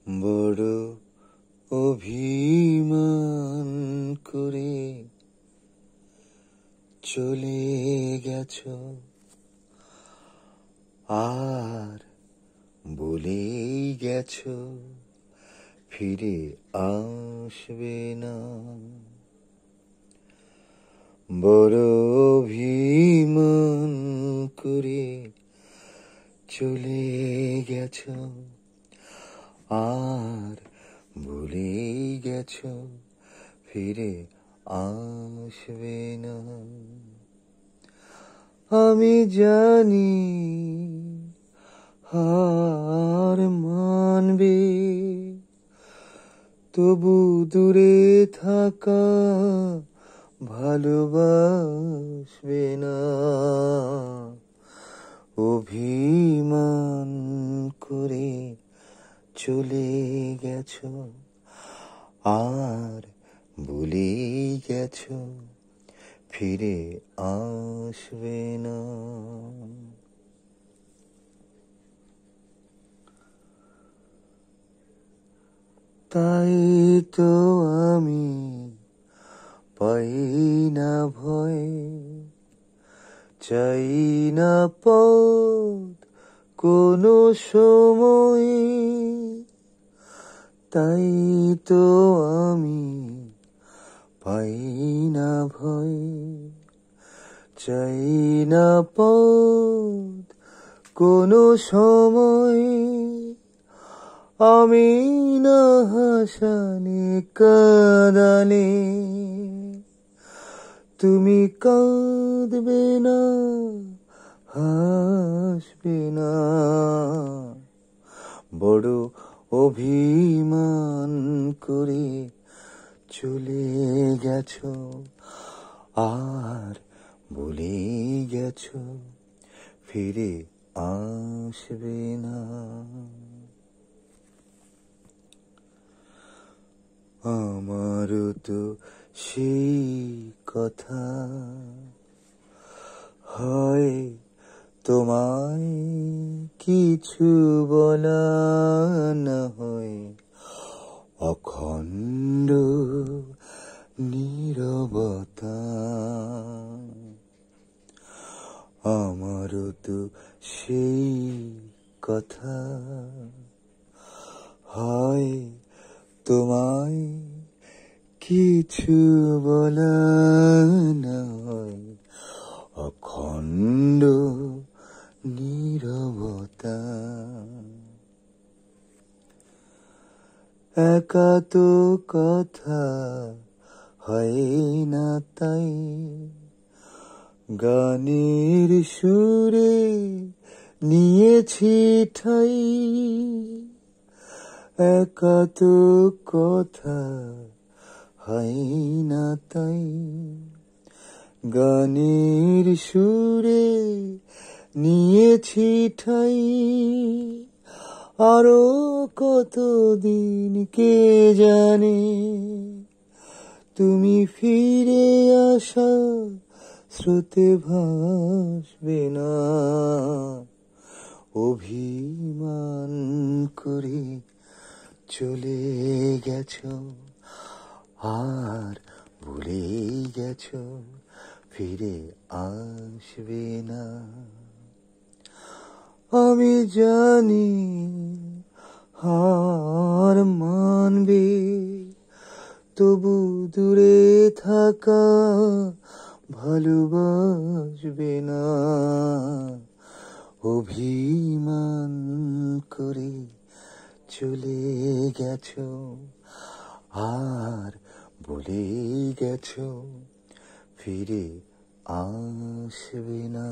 বড় অভিমান করে চলে গেছো, আর বলেই গেছো ফিরে আসবে না। বড় অভিমান করে চলে গেছো, আর ভুলেই গেছো ফিরে আসবে না। আমি জানি হার মানবে, তবু দূরে থাকা ভালোবাসবে না। অভিমান করে চলে গেছো, আর ভুলে গেছো ফিরে আসবে না। তাই তো আমি পাই না ভয়, চাই না পথ কোনো সময়। তাই তো আমি পাই না ভয়, চাই না পথ কোনো সময়। আমি না হাসানে কাঁদানে তুমি কাঁদবে না, হাসবে না। বড় অভিমান করে চলে গেছো, আর ভুলে গেছো ফিরে আসবে না। আমারও তো সেই কথা হয়, তোমায় কিছু বলা না হয়, অখণ্ড নীরবতা। আমারও তো সেই কথা হয়, তোমায় কিছু বলা না হয়, অখণ্ড নীরবতা। একা তো কথা হয় না, তাই গানের সুরে নিয়েছি ঠাই। একা তো কথা হয় না, তাই গানের সুরে নিয়েছি ঠাই। আরো কতদিন কে জানে তুমি ফিরে আসা স্রোতে ভাসবে না। অভিমান করে চলে গেছো, আর ভুলে গেছো ফিরে আসবে না। আমি জানি হার মানবে, তবু দূরে থাকা ভালোবাসবে না। অভিমান করে চলে গেছো, আর বলে গেছো ফিরে আসবে না।